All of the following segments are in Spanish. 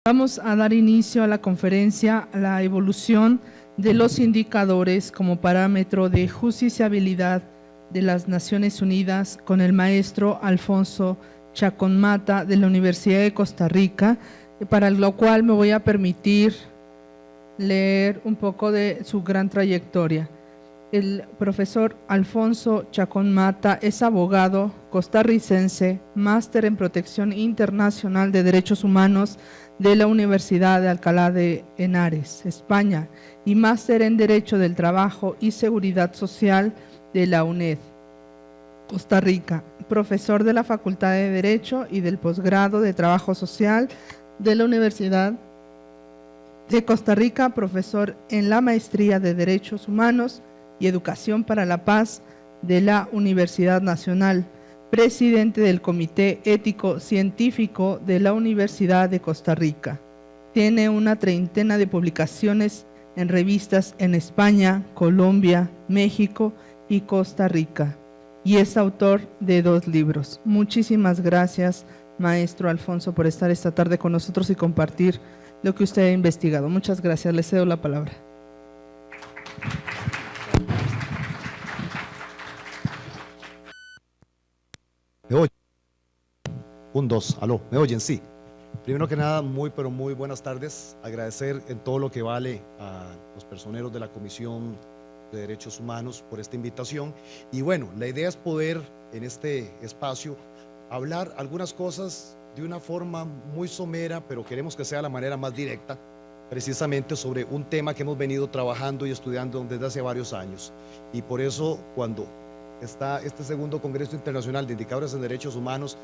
Vamos a dar inicio a la conferencia La evolución de los indicadores como parámetro de justiciabilidad de las Naciones Unidas con el maestro Alfonso Chacón Mata de la Universidad de Costa Rica, para lo cual me voy a permitir leer un poco de su gran trayectoria. El profesor Alfonso Chacón Mata es abogado costarricense, máster en Protección Internacional de Derechos Humanos de la Universidad de Alcalá de Henares, España, y máster en Derecho del Trabajo y Seguridad Social de la UNED, Costa Rica, profesor de la Facultad de Derecho y del posgrado de Trabajo Social de la Universidad de Costa Rica, profesor en la Maestría de Derechos Humanos y Educación para la Paz de la Universidad Nacional, presidente del Comité Ético Científico de la Universidad de Costa Rica. Tiene una treintena de publicaciones en revistas en España, Colombia, México y Costa Rica, y es autor de 2 libros. Muchísimas gracias, maestro Alfonso, por estar esta tarde con nosotros y compartir lo que usted ha investigado. Muchas gracias, le cedo la palabra. ¿Me oyen? 1, 2, aló, ¿me oyen? Sí. Primero que nada, muy buenas tardes. Agradecer en todo lo que vale a los personeros de la Comisión de Derechos Humanos por esta invitación. Y bueno, la idea es poder en este espacio hablar algunas cosas de una forma muy somera, pero queremos que sea la manera más directa, precisamente sobre un tema que hemos venido trabajando y estudiando desde hace varios años. Y por eso, cuando está este segundo Congreso Internacional de Indicadores en Derechos Humanos,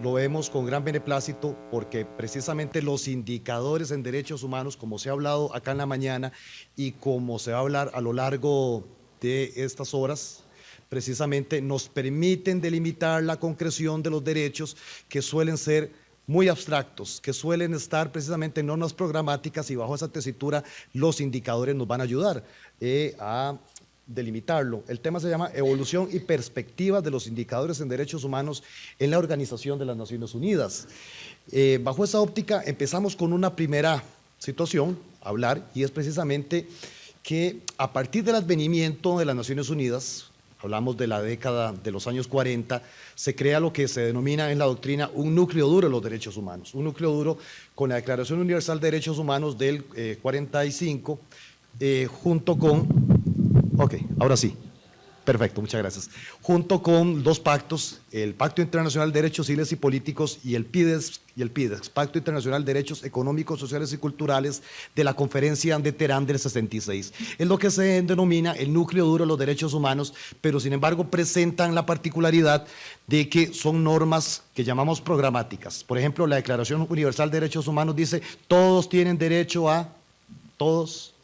lo vemos con gran beneplácito, porque precisamente los indicadores en derechos humanos, como se ha hablado acá en la mañana y como se va a hablar a lo largo de estas horas, precisamente nos permiten delimitar la concreción de los derechos, que suelen ser muy abstractos, que suelen estar precisamente en normas programáticas, y bajo esa tesitura los indicadores nos van a ayudar a delimitarlo. El tema se llama Evolución y Perspectivas de los Indicadores en Derechos Humanos en la Organización de las Naciones Unidas. Bajo esa óptica empezamos con una primera situación a hablar, y es precisamente que a partir del advenimiento de las Naciones Unidas, hablamos de la década de los años 40, se crea lo que se denomina en la doctrina un núcleo duro de los derechos humanos, un núcleo duro con la Declaración Universal de Derechos Humanos del 45, junto con... Ok, ahora sí. Perfecto, muchas gracias. Junto con 2 pactos, el Pacto Internacional de Derechos Civiles y Políticos y el PIDES, Pacto Internacional de Derechos Económicos, Sociales y Culturales de la Conferencia de Teherán del 66. Es lo que se denomina el núcleo duro de los derechos humanos, pero sin embargo presentan la particularidad de que son normas que llamamos programáticas. Por ejemplo, la Declaración Universal de Derechos Humanos dice: todos tienen derecho a, todos.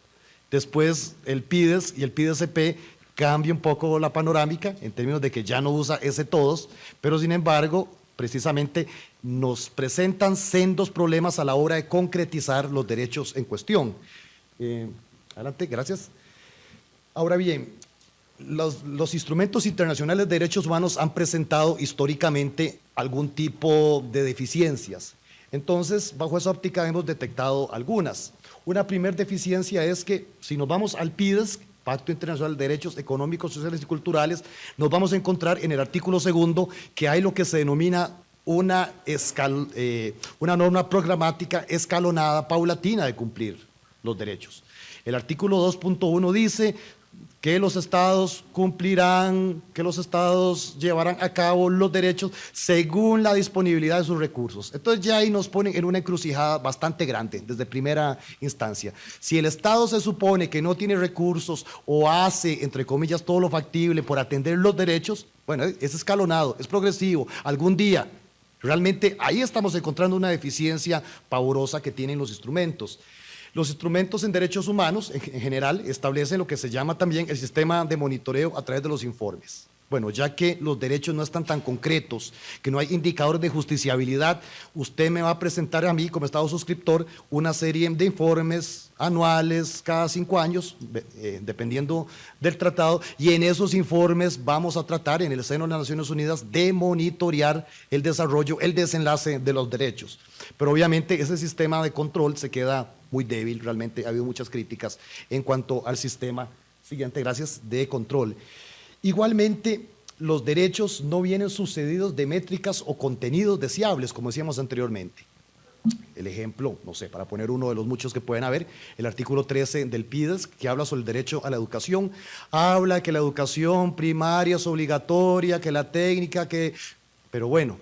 Después el PIDES y el PIDES-EP cambia un poco la panorámica en términos de que ya no usa ese todos, pero sin embargo precisamente nos presentan sendos problemas a la hora de concretizar los derechos en cuestión. Adelante, gracias. Ahora bien, los instrumentos internacionales de derechos humanos han presentado históricamente algún tipo de deficiencias. Entonces, bajo esa óptica hemos detectado algunas. Una primera deficiencia es que si nos vamos al PIDES, Pacto Internacional de Derechos Económicos, Sociales y Culturales, nos vamos a encontrar en el artículo 2 que hay lo que se denomina una norma programática escalonada, paulatina de cumplir los derechos. El artículo 2.1 dice que los estados cumplirán, que los estados llevarán a cabo los derechos según la disponibilidad de sus recursos. Entonces ya ahí nos ponen en una encrucijada bastante grande desde primera instancia. Si el estado se supone que no tiene recursos o hace, entre comillas, todo lo factible por atender los derechos, bueno, es escalonado, es progresivo. Algún día, realmente ahí estamos encontrando una deficiencia pavorosa que tienen los instrumentos. Los instrumentos en derechos humanos, en general, establecen lo que se llama también el sistema de monitoreo a través de los informes. Bueno, ya que los derechos no están tan concretos, que no hay indicadores de justiciabilidad, usted me va a presentar a mí, como Estado suscriptor, una serie de informes anuales cada 5 años, dependiendo del tratado, y en esos informes vamos a tratar, en el seno de las Naciones Unidas, de monitorear el desarrollo, el desenlace de los derechos. Pero obviamente ese sistema de control se queda muy débil, realmente ha habido muchas críticas en cuanto al sistema, siguiente, gracias, de control. Igualmente, los derechos no vienen sucedidos de métricas o contenidos deseables, como decíamos anteriormente. El ejemplo, no sé, para poner uno de los muchos que pueden haber, el artículo 13 del PIDES, que habla sobre el derecho a la educación, habla que la educación primaria es obligatoria, que la técnica, pero bueno,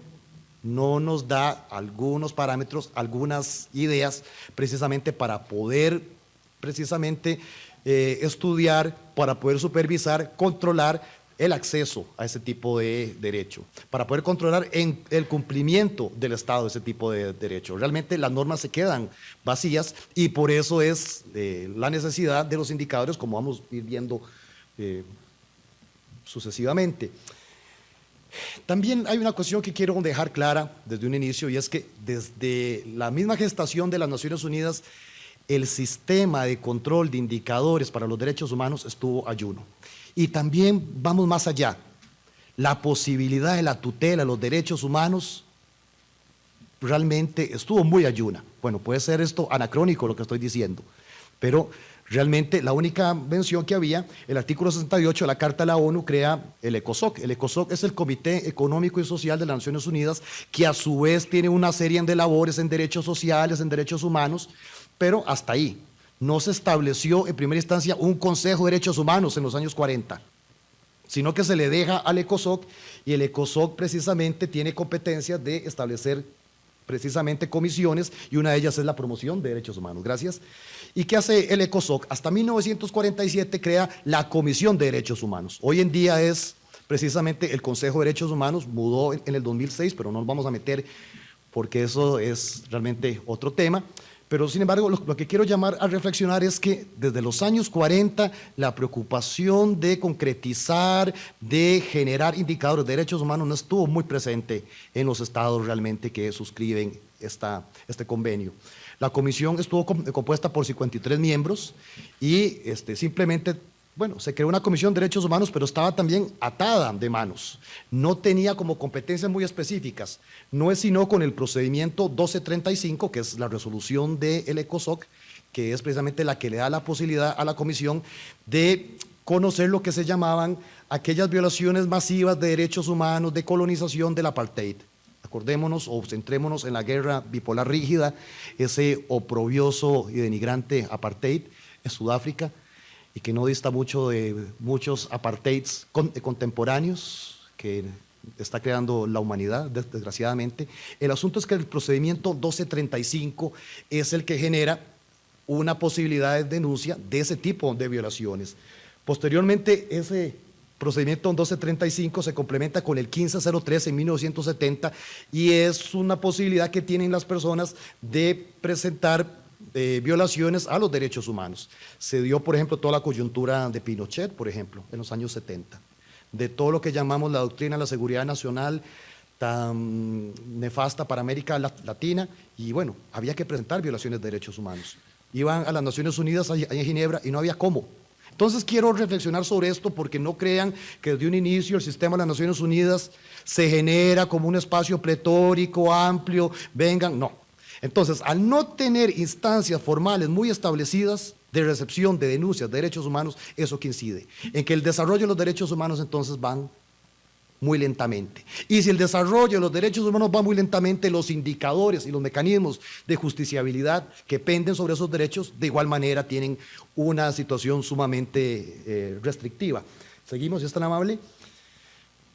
no nos da algunos parámetros, algunas ideas, precisamente para poder, estudiar, para poder supervisar, controlar el acceso a ese tipo de derecho, para poder controlar el cumplimiento del Estado de ese tipo de derecho. Realmente las normas se quedan vacías y por eso es la necesidad de los indicadores, como vamos a ir viendo sucesivamente. También hay una cuestión que quiero dejar clara desde un inicio, y es que desde la misma gestación de las Naciones Unidas, el sistema de control de indicadores para los derechos humanos estuvo ayuno. Y también vamos más allá, la posibilidad de la tutela de los derechos humanos realmente estuvo muy ayuna. Bueno, puede ser esto anacrónico lo que estoy diciendo, pero realmente la única mención que había, el artículo 68 de la Carta de la ONU crea el ECOSOC. El ECOSOC es el Comité Económico y Social de las Naciones Unidas, que a su vez tiene una serie de labores en derechos sociales, en derechos humanos, pero hasta ahí. No se estableció en primera instancia un Consejo de Derechos Humanos en los años 40, sino que se le deja al ECOSOC, y el ECOSOC precisamente tiene competencia de establecer precisamente comisiones, y una de ellas es la promoción de derechos humanos. Gracias. ¿Y qué hace el ECOSOC? Hasta 1947 crea la Comisión de Derechos Humanos. Hoy en día es precisamente el Consejo de Derechos Humanos, mudó en el 2006, pero no nos vamos a meter porque eso es realmente otro tema. Pero sin embargo, lo que quiero llamar a reflexionar es que desde los años 40 la preocupación de concretizar, de generar indicadores de derechos humanos no estuvo muy presente en los estados realmente que suscriben este convenio. La comisión estuvo compuesta por 53 miembros y simplemente, bueno, se creó una comisión de derechos humanos, pero estaba también atada de manos. No tenía como competencias muy específicas. No es sino con el procedimiento 1235, que es la resolución del ECOSOC, que es precisamente la que le da la posibilidad a la comisión de conocer lo que se llamaban aquellas violaciones masivas de derechos humanos, de colonización del apartheid. Acordémonos o centrémonos en la guerra bipolar rígida, ese oprobioso y denigrante apartheid en Sudáfrica, y que no dista mucho de muchos apartheids contemporáneos que está creando la humanidad, desgraciadamente. El asunto es que el procedimiento 1235 es el que genera una posibilidad de denuncia de ese tipo de violaciones. Posteriormente, ese procedimiento 1235 se complementa con el 1503 en 1970 y es una posibilidad que tienen las personas de presentar violaciones a los derechos humanos. Se dio, por ejemplo, toda la coyuntura de Pinochet, por ejemplo, en los años 70, de todo lo que llamamos la doctrina de la seguridad nacional, tan nefasta para América Latina, y bueno, había que presentar violaciones de derechos humanos. Iban a las Naciones Unidas allá en Ginebra y no había cómo. Entonces quiero reflexionar sobre esto, porque no crean que desde un inicio el sistema de las Naciones Unidas se genera como un espacio pletórico, amplio, vengan, no. Entonces, al no tener instancias formales muy establecidas de recepción de denuncias de derechos humanos, eso que incide en que el desarrollo de los derechos humanos entonces van muy lentamente. Y si el desarrollo de los derechos humanos va muy lentamente, los indicadores y los mecanismos de justiciabilidad que penden sobre esos derechos, de igual manera tienen una situación sumamente restrictiva. Seguimos, si es tan amable.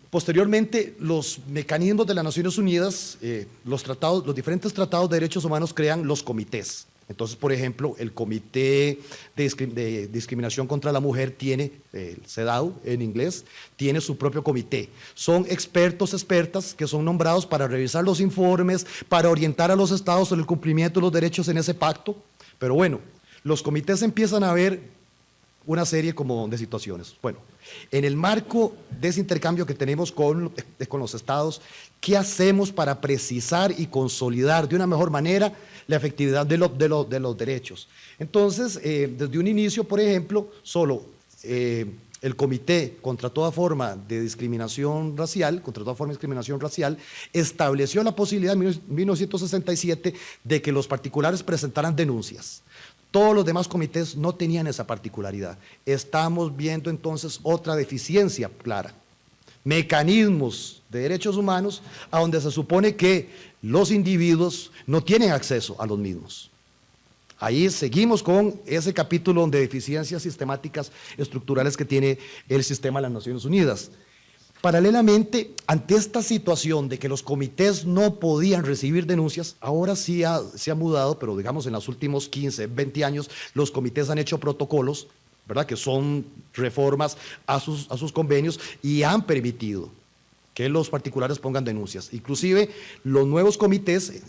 Posteriormente, los mecanismos de las Naciones Unidas, los diferentes tratados de derechos humanos crean los comités. Entonces, por ejemplo, el Comité de Discriminación contra la Mujer tiene, el CEDAW en inglés, tiene su propio comité. Son expertos, expertas que son nombrados para revisar los informes, para orientar a los estados sobre el cumplimiento de los derechos en ese pacto. Pero bueno, los comités empiezan a ver una serie como de situaciones. Bueno, en el marco de ese intercambio que tenemos con los estados, ¿qué hacemos para precisar y consolidar de una mejor manera la efectividad de los derechos? Entonces, desde un inicio, por ejemplo, solo el Comité contra toda forma de discriminación racial, estableció la posibilidad en 1967 de que los particulares presentaran denuncias. Todos los demás comités no tenían esa particularidad. Estamos viendo entonces otra deficiencia clara. Mecanismos de derechos humanos a donde se supone que los individuos no tienen acceso a los mismos. Ahí seguimos con ese capítulo de deficiencias sistemáticas estructurales que tiene el sistema de las Naciones Unidas. Paralelamente, ante esta situación de que los comités no podían recibir denuncias, ahora sí se ha mudado, pero digamos en los últimos 15, 20 años, los comités han hecho protocolos, ¿verdad?, que son reformas a sus convenios y han permitido que los particulares pongan denuncias. Inclusive los nuevos comités,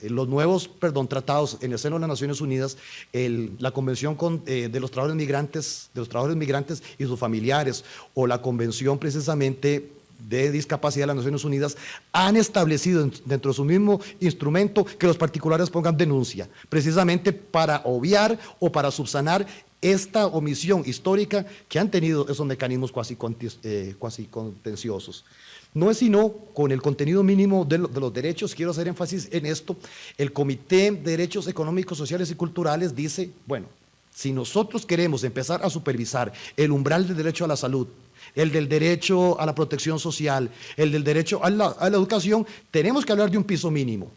tratados en el seno de las Naciones Unidas, la Convención de los Trabajadores Migrantes y sus familiares, o la Convención precisamente de Discapacidad de las Naciones Unidas, han establecido dentro de su mismo instrumento que los particulares pongan denuncia, precisamente para obviar o para subsanar esta omisión histórica que han tenido esos mecanismos cuasi contenciosos. No es sino con el contenido mínimo de los derechos, quiero hacer énfasis en esto, el Comité de Derechos Económicos, Sociales y Culturales dice, bueno, si nosotros queremos empezar a supervisar el umbral del derecho a la salud, el del derecho a la protección social, el del derecho a la educación, tenemos que hablar de un piso mínimo.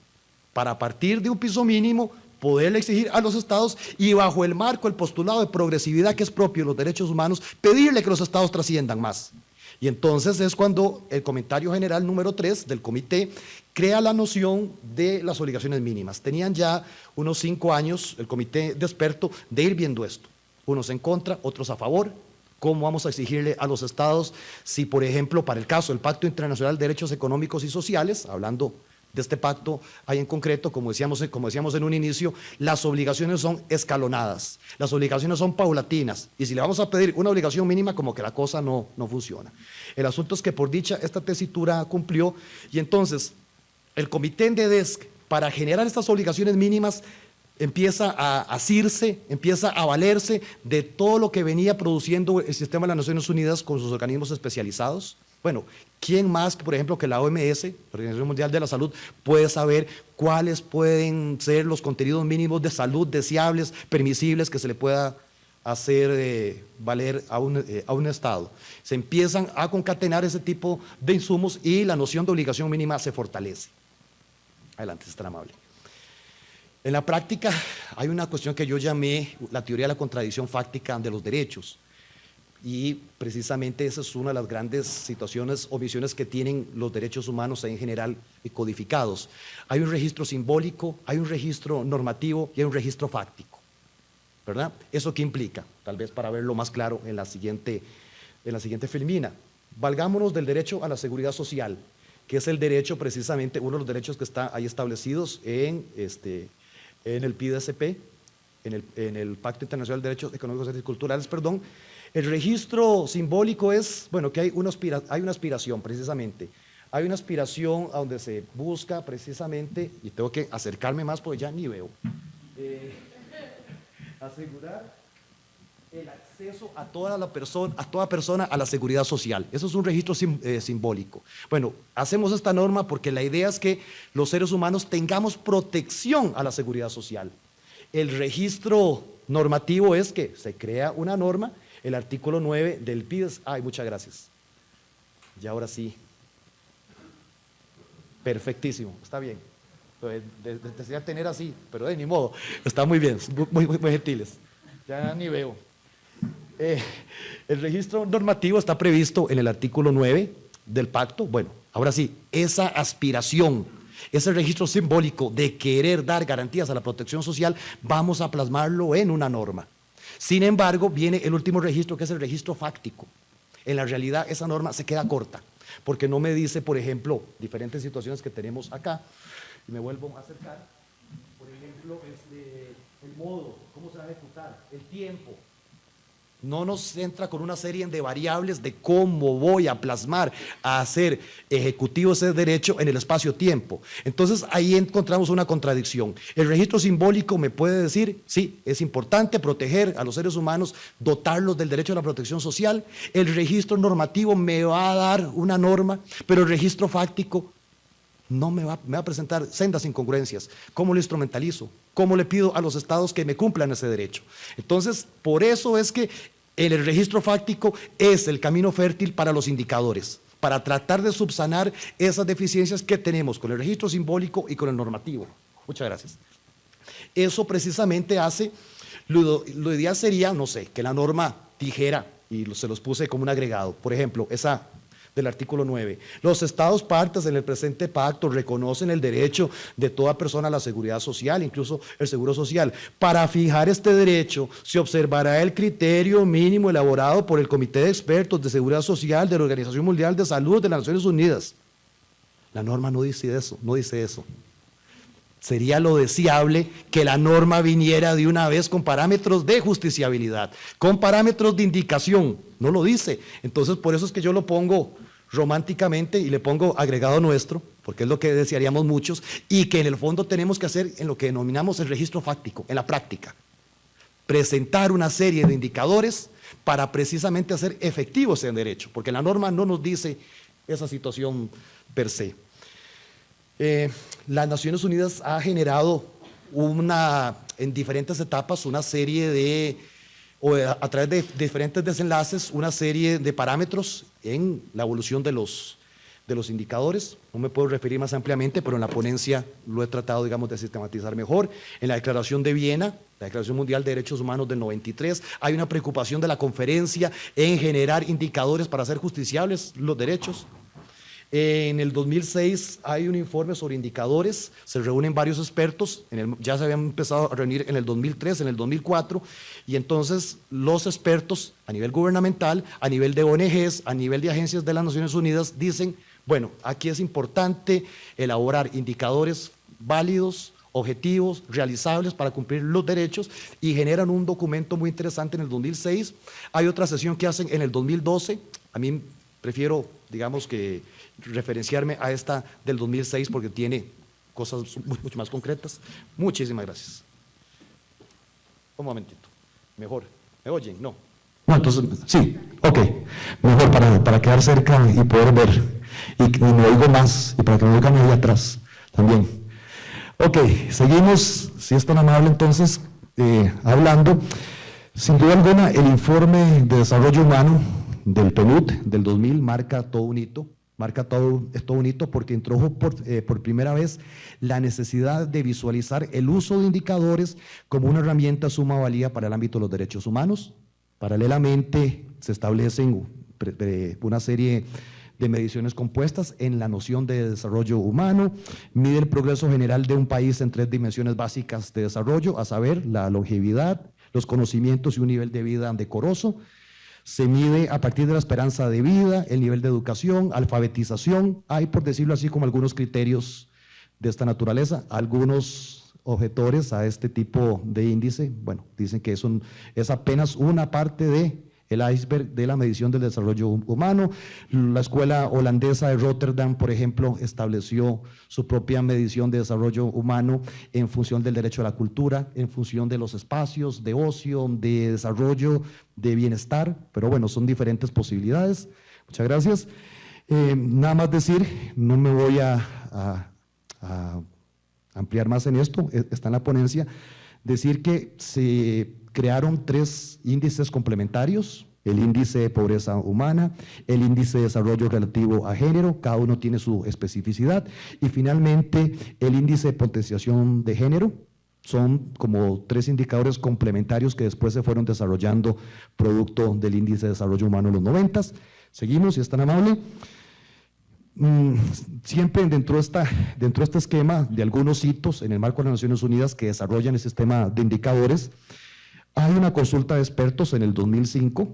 Para partir de un piso mínimo, poderle exigir a los estados y bajo el marco, el postulado de progresividad que es propio de los derechos humanos, pedirle que los estados trasciendan más. Y entonces es cuando el comentario general número 3 del comité crea la noción de las obligaciones mínimas. Tenían ya unos 5 años el comité de expertos de ir viendo esto, unos en contra, otros a favor. ¿Cómo vamos a exigirle a los estados si, por ejemplo, para el caso del Pacto Internacional de Derechos Económicos y Sociales, hablando de este pacto, hay en concreto, como decíamos en un inicio, las obligaciones son escalonadas, las obligaciones son paulatinas, y si le vamos a pedir una obligación mínima, como que la cosa no funciona. El asunto es que por dicha esta tesitura cumplió, y entonces el comité de DESC, para generar estas obligaciones mínimas, empieza a asirse, empieza a valerse de todo lo que venía produciendo el sistema de las Naciones Unidas con sus organismos especializados. Bueno, ¿quién más, por ejemplo, que la OMS, la Organización Mundial de la Salud, puede saber cuáles pueden ser los contenidos mínimos de salud deseables, permisibles, que se le pueda hacer valer a un Estado? Se empiezan a concatenar ese tipo de insumos y la noción de obligación mínima se fortalece. Adelante, es tan amable. En la práctica hay una cuestión que yo llamé la teoría de la contradicción fáctica de los derechos. Y precisamente esa es una de las grandes situaciones o visiones que tienen los derechos humanos en general codificados. Hay un registro simbólico, hay un registro normativo y hay un registro fáctico, ¿verdad? ¿Eso qué implica? Tal vez para verlo más claro en la siguiente filmina. Valgámonos del derecho a la seguridad social, que es el derecho precisamente, uno de los derechos que está ahí establecidos en el PIDSP, en el Pacto Internacional de Derechos Económicos y Culturales, perdón. El registro simbólico es, bueno, que hay una aspiración precisamente, hay una aspiración a donde se busca precisamente, y tengo que acercarme más porque ya ni veo, asegurar el acceso a toda persona a la seguridad social. Eso es un registro simbólico. Bueno, hacemos esta norma porque la idea es que los seres humanos tengamos protección a la seguridad social. El registro normativo es que se crea una norma, el artículo 9 del PIDES. Ay, muchas gracias. Y ahora sí. Perfectísimo, está bien. Desearía tener así, pero de ni modo. Está muy bien, muy gentiles. Ya ni veo. El registro normativo está previsto en el artículo 9 del pacto. Bueno, ahora sí, esa aspiración, ese registro simbólico de querer dar garantías a la protección social, vamos a plasmarlo en una norma. Sin embargo, viene el último registro, que es el registro fáctico. En la realidad, esa norma se queda corta, porque no me dice, por ejemplo, diferentes situaciones que tenemos acá, y me vuelvo a acercar, por ejemplo, el modo, cómo se va a ejecutar, el tiempo. no nos entra con una serie de variables de cómo voy a plasmar, a hacer ejecutivo ese derecho en el espacio-tiempo. Entonces ahí encontramos una contradicción. El registro simbólico me puede decir, sí, es importante proteger a los seres humanos, dotarlos del derecho a la protección social. El registro normativo me va a dar una norma, pero el registro fáctico no me va a presentar sendas incongruencias. ¿Cómo lo instrumentalizo? ¿Cómo le pido a los estados que me cumplan ese derecho? Entonces, por eso es que el registro fáctico es el camino fértil para los indicadores, para tratar de subsanar esas deficiencias que tenemos con el registro simbólico y con el normativo. Muchas gracias. Eso precisamente hace, lo ideal sería, no sé, que la norma dijera, y se los puse como un agregado, por ejemplo, esa del artículo 9. Los estados partes en el presente pacto reconocen el derecho de toda persona a la seguridad social, incluso el seguro social. Para fijar este derecho se observará el criterio mínimo elaborado por el Comité de Expertos de Seguridad Social de la Organización Mundial de Salud de las Naciones Unidas. La norma no dice eso, no dice eso. Sería lo deseable que la norma viniera de una vez con parámetros de justiciabilidad, con parámetros de indicación, no lo dice. Entonces, por eso es que yo lo pongo románticamente y le pongo agregado nuestro, porque es lo que desearíamos muchos, y que en el fondo tenemos que hacer en lo que denominamos el registro fáctico, en la práctica. Presentar una serie de indicadores para precisamente hacer efectivo ese derecho, porque la norma no nos dice esa situación per se. Las Naciones Unidas ha generado en diferentes etapas una serie de, a través de diferentes desenlaces, una serie de parámetros en la evolución de los indicadores. No me puedo referir más ampliamente, pero en la ponencia lo he tratado, digamos, de sistematizar mejor. En la Declaración de Viena, la Declaración Mundial de Derechos Humanos del 93, hay una preocupación de la conferencia en generar indicadores para hacer justiciables los derechos. En el 2006 hay un informe sobre indicadores, se reúnen varios expertos, ya se habían empezado a reunir en el 2003, en el 2004, y entonces los expertos a nivel gubernamental, a nivel de ONGs, a nivel de agencias de las Naciones Unidas, dicen, bueno, aquí es importante elaborar indicadores válidos, objetivos, realizables para cumplir los derechos, y generan un documento muy interesante en el 2006. Hay otra sesión que hacen en el 2012, a mí prefiero, digamos, que referenciarme a esta del 2006 porque tiene cosas mucho más concretas. Muchísimas gracias. Un momentito. Mejor. ¿Me oyen? No. No, entonces, sí, ok. Mejor para quedar cerca y poder ver. Y me oigo más, y para que me oigan ahí atrás también. Ok, seguimos, si es tan amable entonces, hablando. Sin duda alguna, el informe de desarrollo humano del PNUD del 2000 marca todo un hito. Marca todo un hito porque introdujo por primera vez la necesidad de visualizar el uso de indicadores como una herramienta suma valía para el ámbito de los derechos humanos. Paralelamente se establecen una serie de mediciones compuestas en la noción de desarrollo humano, mide el progreso general de un país en 3 dimensiones básicas de desarrollo, a saber, la longevidad, los conocimientos y un nivel de vida decoroso. Se mide a partir de la esperanza de vida, el nivel de educación, alfabetización. Hay, por decirlo así, como algunos criterios de esta naturaleza. Algunos objetores a este tipo de índice, bueno, dicen que es apenas una parte del iceberg de la medición del desarrollo humano. La escuela holandesa de Rotterdam, por ejemplo, estableció su propia medición de desarrollo humano en función del derecho a la cultura, en función de los espacios de ocio, de desarrollo, de bienestar, pero bueno, son diferentes posibilidades. Muchas gracias. Nada más decir, no me voy a ampliar más en esto, está en la ponencia, decir que se crearon 3 índices complementarios, el índice de pobreza humana, el índice de desarrollo relativo a género, cada uno tiene su especificidad, y finalmente el índice de potenciación de género. Son como 3 indicadores complementarios que después se fueron desarrollando producto del índice de desarrollo humano en los 90. Seguimos, si es tan amable. Siempre dentro de este esquema de algunos hitos en el marco de las Naciones Unidas que desarrollan el sistema de indicadores, hay una consulta de expertos en el 2005,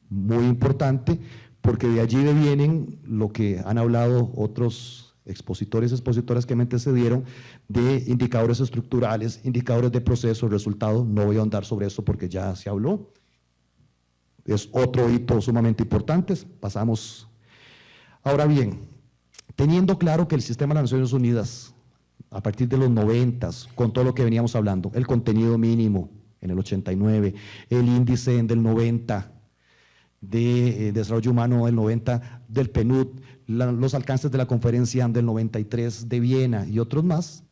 muy importante, porque de allí devienen lo que han hablado otros expositores y expositoras que me antecedieron, de indicadores estructurales, indicadores de proceso, resultados. No voy a ahondar sobre eso porque ya se habló. es otro hito sumamente importante. Pasamos. Ahora bien, teniendo claro que el sistema de las Naciones Unidas, a partir de los 90, con todo lo que veníamos hablando, el contenido mínimo en el 89, el índice del 90, de desarrollo humano del 90, del PNUD, los alcances de la conferencia del 93 de Viena y otros más,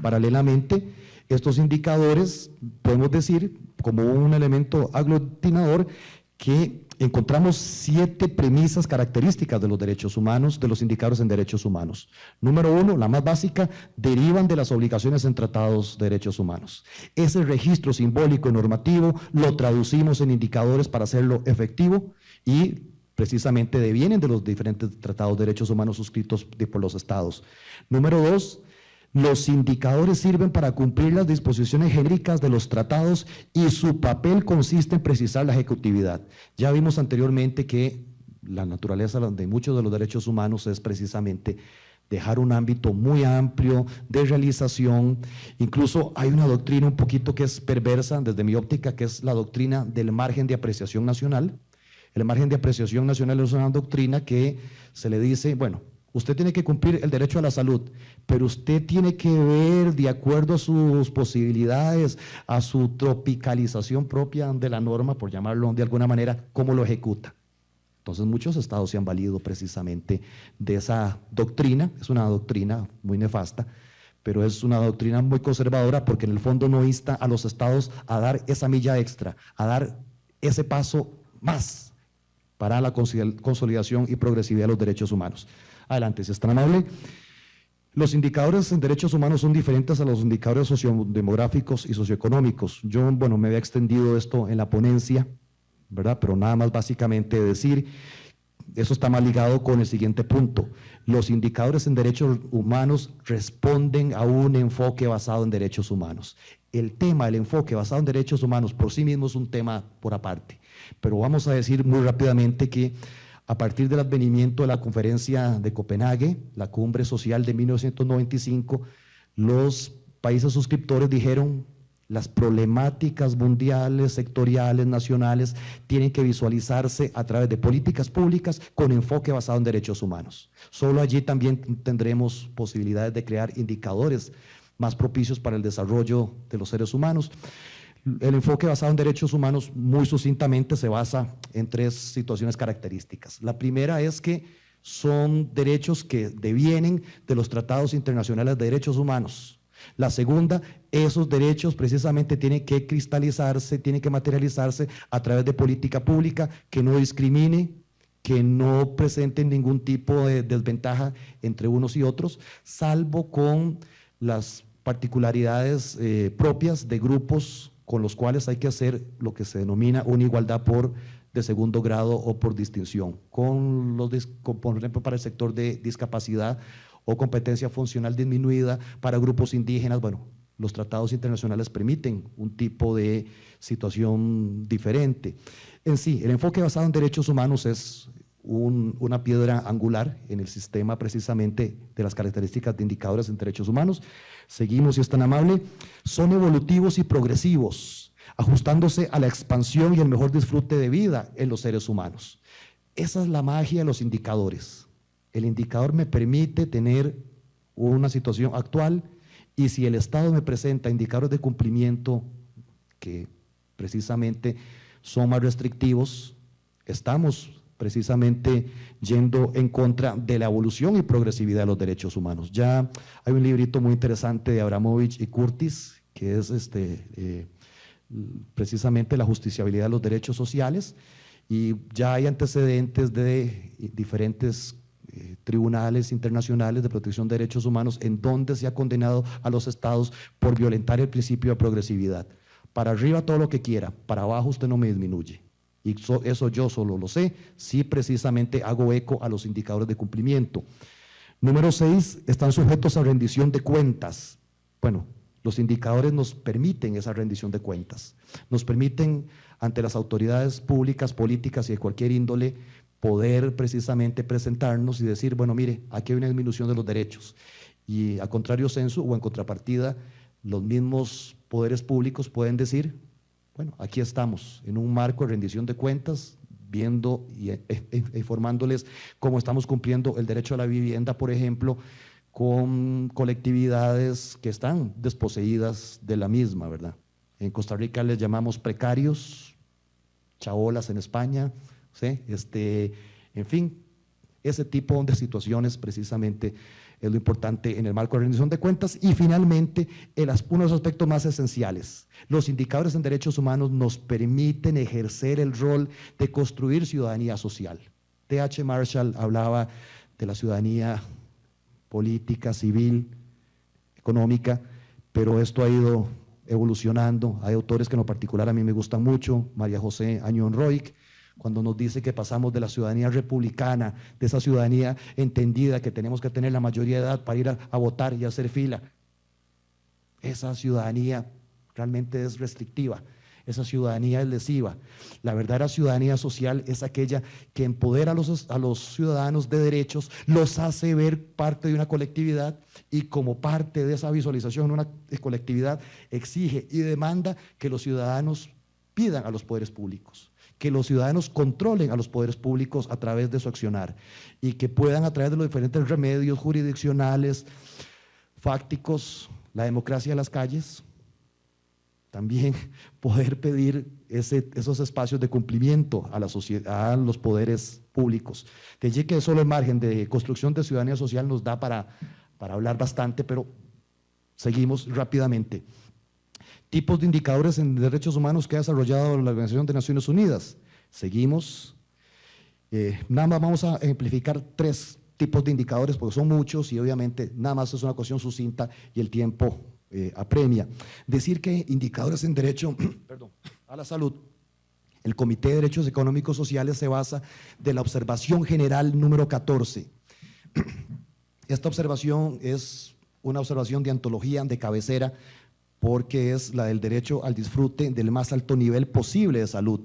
paralelamente, estos indicadores, podemos decir, como un elemento aglutinador, que encontramos 7 premisas características de los derechos humanos, de los indicadores en derechos humanos. Número 1, la más básica, derivan de las obligaciones en tratados de derechos humanos. Ese registro simbólico y normativo lo traducimos en indicadores para hacerlo efectivo y precisamente devienen de los diferentes tratados de derechos humanos suscritos por los estados. Número 2, los indicadores sirven para cumplir las disposiciones genéricas de los tratados y su papel consiste en precisar la ejecutividad. Ya vimos anteriormente que la naturaleza de muchos de los derechos humanos es precisamente dejar un ámbito muy amplio de realización. Incluso hay una doctrina un poquito que es perversa desde mi óptica, que es la doctrina del margen de apreciación nacional. El margen de apreciación nacional es una doctrina que se le dice, bueno, usted tiene que cumplir el derecho a la salud, pero usted tiene que ver de acuerdo a sus posibilidades, a su tropicalización propia de la norma, por llamarlo de alguna manera, cómo lo ejecuta. Entonces muchos estados se han valido precisamente de esa doctrina. Es una doctrina muy nefasta, pero es una doctrina muy conservadora porque en el fondo no insta a los estados a dar esa milla extra, a dar ese paso más para la consolidación y progresividad de los derechos humanos. Adelante, si es tan amable. Los indicadores en derechos humanos son diferentes a los indicadores sociodemográficos y socioeconómicos. Yo, bueno, me había extendido esto en la ponencia, ¿verdad? Pero nada más básicamente decir, eso está más ligado con el siguiente punto. Los indicadores en derechos humanos responden a un enfoque basado en derechos humanos. El tema del enfoque basado en derechos humanos por sí mismo es un tema por aparte. Pero vamos a decir muy rápidamente que a partir del advenimiento de la Conferencia de Copenhague, la Cumbre Social de 1995, los países suscriptores dijeron las problemáticas mundiales, sectoriales, nacionales, tienen que visualizarse a través de políticas públicas con enfoque basado en derechos humanos. Solo allí también tendremos posibilidades de crear indicadores más propicios para el desarrollo de los seres humanos. El enfoque basado en derechos humanos, muy sucintamente, se basa en 3 situaciones características. La primera es que son derechos que devienen de los tratados internacionales de derechos humanos. La segunda, esos derechos precisamente tienen que cristalizarse, tienen que materializarse a través de política pública que no discrimine, que no presente ningún tipo de desventaja entre unos y otros, salvo con las particularidades propias de grupos con los cuales hay que hacer lo que se denomina una igualdad de segundo grado o por distinción, por ejemplo, para el sector de discapacidad o competencia funcional disminuida, para grupos indígenas. Bueno, los tratados internacionales permiten un tipo de situación diferente. En sí, el enfoque basado en derechos humanos es una piedra angular en el sistema precisamente de las características de indicadores en derechos humanos. Seguimos, si es tan amable. Son evolutivos y progresivos, ajustándose a la expansión y el mejor disfrute de vida en los seres humanos. Esa es la magia de los indicadores. El indicador me permite tener una situación actual y si el Estado me presenta indicadores de cumplimiento que precisamente son más restrictivos, estamos precisamente yendo en contra de la evolución y progresividad de los derechos humanos. Ya hay un librito muy interesante de Abramovich y Curtis, que es precisamente la justiciabilidad de los derechos sociales, y ya hay antecedentes de diferentes tribunales internacionales de protección de derechos humanos en donde se ha condenado a los estados por violentar el principio de progresividad. Para arriba todo lo que quiera, para abajo usted no me disminuye. Y eso yo solo lo sé si precisamente hago eco a los indicadores de cumplimiento. Número 6, están sujetos a rendición de cuentas. Bueno, los indicadores nos permiten esa rendición de cuentas. Nos permiten ante las autoridades públicas, políticas y de cualquier índole poder precisamente presentarnos y decir, bueno, mire, aquí hay una disminución de los derechos. Y a contrario censo o en contrapartida, los mismos poderes públicos pueden decir, Bueno, aquí estamos, en un marco de rendición de cuentas, viendo y informándoles cómo estamos cumpliendo el derecho a la vivienda, por ejemplo, con colectividades que están desposeídas de la misma, ¿verdad? En Costa Rica les llamamos precarios, chabolas en España, ¿sí? En fin, ese tipo de situaciones precisamente es lo importante en el marco de rendición de cuentas. Y finalmente, uno de los aspectos más esenciales, los indicadores en derechos humanos nos permiten ejercer el rol de construir ciudadanía social. T.H. Marshall hablaba de la ciudadanía política, civil, económica, pero esto ha ido evolucionando. Hay autores que en lo particular a mí me gustan mucho, María José Añón Roig, cuando nos dice que pasamos de la ciudadanía republicana, de esa ciudadanía entendida que tenemos que tener la mayoría de edad para ir a votar y a hacer fila. Esa ciudadanía realmente es restrictiva, esa ciudadanía es lesiva. La verdadera ciudadanía social es aquella que empodera a los ciudadanos de derechos, los hace ver parte de una colectividad y como parte de esa visualización de una colectividad exige y demanda que los ciudadanos pidan a los poderes públicos, que los ciudadanos controlen a los poderes públicos a través de su accionar y que puedan a través de los diferentes remedios jurisdiccionales, fácticos, la democracia de las calles, también poder pedir esos espacios de cumplimiento a la sociedad, a los poderes públicos. De allí que solo el margen de construcción de ciudadanía social nos da para hablar bastante, pero seguimos rápidamente. Tipos de indicadores en derechos humanos que ha desarrollado la Organización de Naciones Unidas. Seguimos. Nada más vamos a ejemplificar 3 tipos de indicadores porque son muchos y obviamente nada más es una cuestión sucinta y el tiempo apremia. Decir que indicadores en derecho a la salud, el Comité de Derechos Económicos Sociales se basa de la observación general número 14. Esta observación es una observación de antología, de cabecera, porque es la del derecho al disfrute del más alto nivel posible de salud.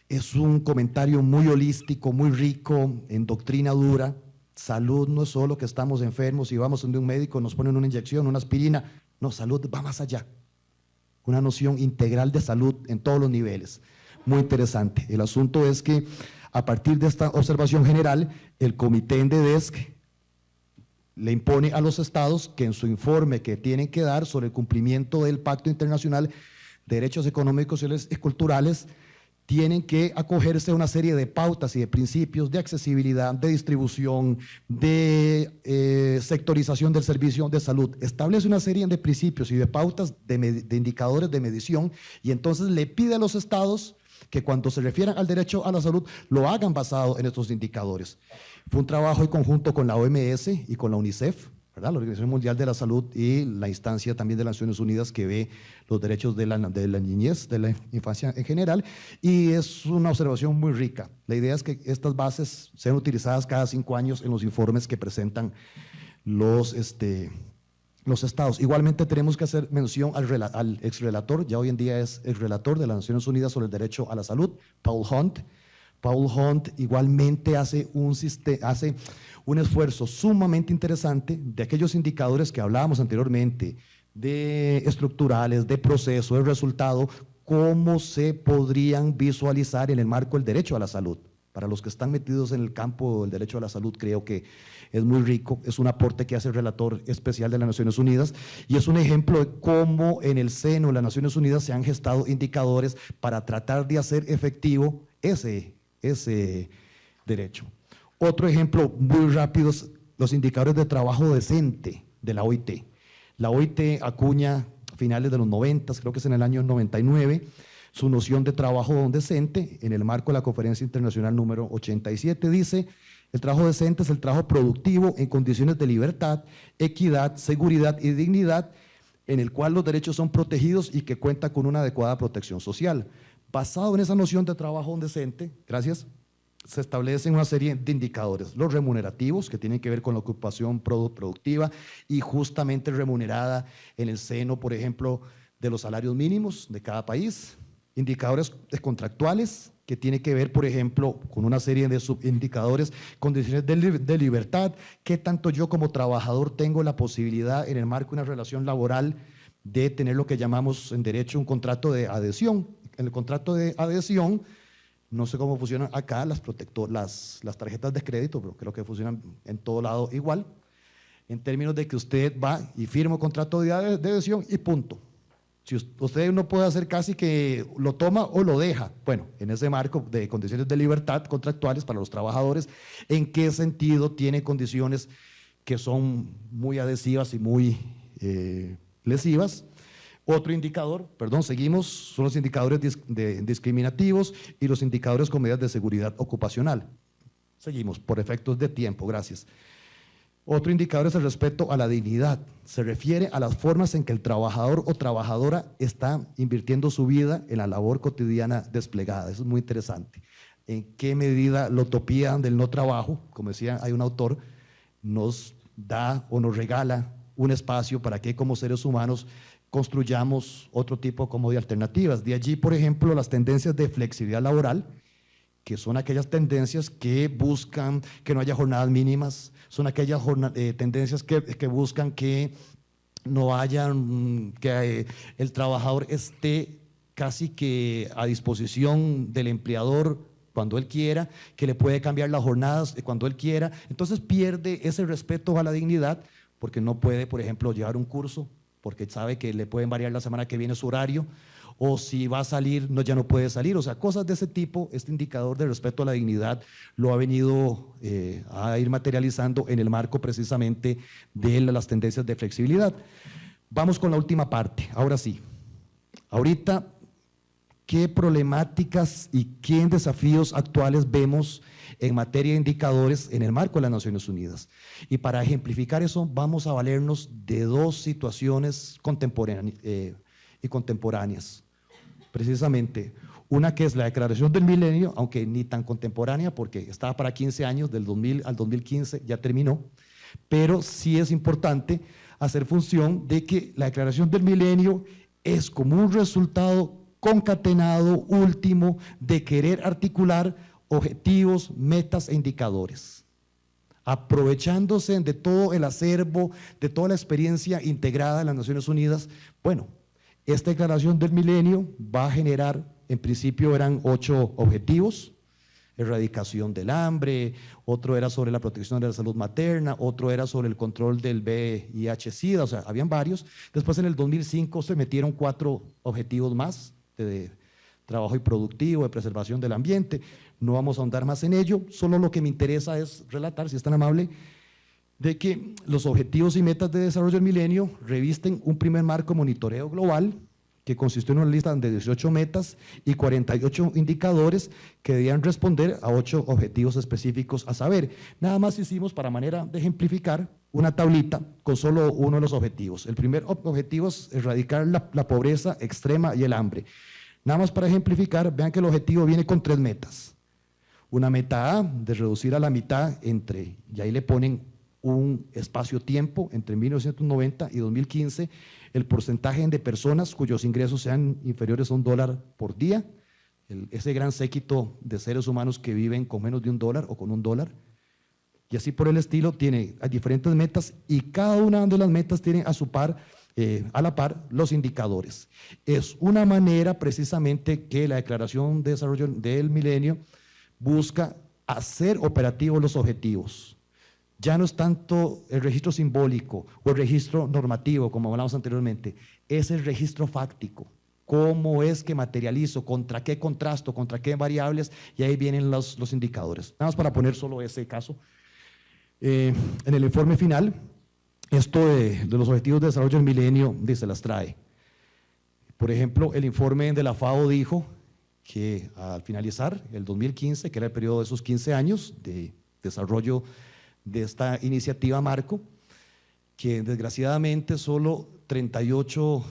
Es un comentario muy holístico, muy rico en doctrina dura. Salud no es solo que estamos enfermos y vamos donde un médico nos ponen una inyección, una aspirina. No, salud va más allá. Una noción integral de salud en todos los niveles. Muy interesante. El asunto es que a partir de esta observación general, el comité en DEDESC le impone a los estados que en su informe que tienen que dar sobre el cumplimiento del Pacto Internacional de Derechos Económicos, Sociales y Culturales, tienen que acogerse a una serie de pautas y de principios de accesibilidad, de distribución, de sectorización del servicio de salud. Establece una serie de principios y de pautas de indicadores de medición y entonces le pide a los estados que cuando se refieran al derecho a la salud lo hagan basado en estos indicadores. Fue un trabajo en conjunto con la OMS y con la UNICEF, ¿verdad? La Organización Mundial de la Salud y la instancia también de las Naciones Unidas que ve los derechos de la niñez, de la infancia en general, y es una observación muy rica. La idea es que estas bases sean utilizadas cada 5 años en los informes que presentan los estados. Igualmente tenemos que hacer mención al exrelator, ya hoy en día es el relator de las Naciones Unidas sobre el derecho a la salud, Paul Hunt. Paul Hunt igualmente hace un esfuerzo sumamente interesante de aquellos indicadores que hablábamos anteriormente, de estructurales, de proceso, de resultado, cómo se podrían visualizar en el marco del derecho a la salud. Para los que están metidos en el campo del derecho a la salud, creo que es muy rico, es un aporte que hace el relator especial de las Naciones Unidas y es un ejemplo de cómo en el seno de las Naciones Unidas se han gestado indicadores para tratar de hacer efectivo ese derecho. Otro ejemplo muy rápido es los indicadores de trabajo decente de la OIT. La OIT acuña a finales de los 90, creo que es en el año 99, su noción de trabajo decente en el marco de la Conferencia Internacional número 87. Dice, el trabajo decente es el trabajo productivo en condiciones de libertad, equidad, seguridad y dignidad, en el cual los derechos son protegidos y que cuenta con una adecuada protección social. Basado en esa noción de trabajo decente, se establecen una serie de indicadores, los remunerativos, que tienen que ver con la ocupación productiva y justamente remunerada en el seno, por ejemplo, de los salarios mínimos de cada país, indicadores contractuales, que tienen que ver, por ejemplo, con una serie de subindicadores, condiciones de libertad, qué tanto yo como trabajador tengo la posibilidad en el marco de una relación laboral de tener lo que llamamos en derecho un contrato de adhesión, el contrato de adhesión, no sé cómo funcionan acá las tarjetas de crédito, pero creo que funcionan en todo lado igual, en términos de que usted va y firma un contrato de adhesión y punto. Si usted no puede hacer casi que lo toma o lo deja, bueno, en ese marco de condiciones de libertad contractuales para los trabajadores, ¿en qué sentido tiene condiciones que son muy adhesivas y muy lesivas? Otro indicador, seguimos, son los indicadores discriminativos y los indicadores con medidas de seguridad ocupacional. Seguimos, por efectos de tiempo, gracias. Otro indicador es el respeto a la dignidad. Se refiere a las formas en que el trabajador o trabajadora está invirtiendo su vida en la labor cotidiana desplegada. Eso es muy interesante. En qué medida la utopía del no trabajo, como decía, hay un autor, nos da o nos regala un espacio para que como seres humanos construyamos otro tipo como de alternativas. De allí, por ejemplo, las tendencias de flexibilidad laboral, que son aquellas tendencias que buscan que no haya jornadas mínimas, son aquellas tendencias que buscan que no hayan, que el trabajador esté casi que a disposición del empleador cuando él quiera, que le puede cambiar las jornadas cuando él quiera. Entonces pierde ese respeto a la dignidad porque no puede, por ejemplo, llevar un curso, porque sabe que le pueden variar la semana que viene su horario, o si va a salir, ya no puede salir. O sea, cosas de ese tipo. Este indicador de respeto a la dignidad lo ha venido a ir materializando en el marco precisamente de las tendencias de flexibilidad. Vamos con la última parte, ahora sí. Ahorita, ¿qué problemáticas y qué desafíos actuales vemos en materia de indicadores en el marco de las Naciones Unidas? Y para ejemplificar eso, vamos a valernos de dos situaciones contemporáneas. Precisamente, una que es la Declaración del Milenio, aunque ni tan contemporánea porque estaba para 15 años, del 2000 al 2015 ya terminó, pero sí es importante hacer función de que la Declaración del Milenio es como un resultado concatenado último de querer articular objetivos, metas e indicadores, aprovechándose de todo el acervo, de toda la experiencia integrada de las Naciones Unidas. Bueno, esta Declaración del Milenio va a generar, en principio eran 8 objetivos: erradicación del hambre, otro era sobre la protección de la salud materna, otro era sobre el control del VIH-Sida, o sea, habían varios. Después en el 2005 se metieron 4 objetivos más de trabajo y productivo, de preservación del ambiente. No vamos a ahondar más en ello, solo lo que me interesa es relatar, si es tan amable, de que los objetivos y metas de desarrollo del milenio revisten un primer marco de monitoreo global que consistió en una lista de 18 metas y 48 indicadores que debían responder a 8 objetivos específicos a saber. Nada más hicimos, para manera de ejemplificar, una tablita con solo uno de los objetivos. El primer objetivo es erradicar la pobreza extrema y el hambre. Nada más para ejemplificar, vean que el objetivo viene con 3 metas. Una meta A, de reducir a la mitad y ahí le ponen un espacio-tiempo entre 1990 y 2015, el porcentaje de personas cuyos ingresos sean inferiores a $1 por día, ese gran séquito de seres humanos que viven con menos de $1 o con $1, y así por el estilo. Tiene diferentes metas y cada una de las metas tiene a la par los indicadores. Es una manera precisamente que la Declaración de Desarrollo del Milenio busca hacer operativos los objetivos. Ya no es tanto el registro simbólico o el registro normativo, como hablamos anteriormente, es el registro fáctico. ¿Cómo es que materializo? ¿Contra qué contrasto? ¿Contra qué variables? Y ahí vienen los indicadores. Nada más para poner solo ese caso. En el informe final, esto de los objetivos de desarrollo del milenio se las trae. Por ejemplo, el informe de la FAO dijo que al finalizar el 2015, que era el periodo de esos 15 años de desarrollo de esta iniciativa marco, que desgraciadamente solo 38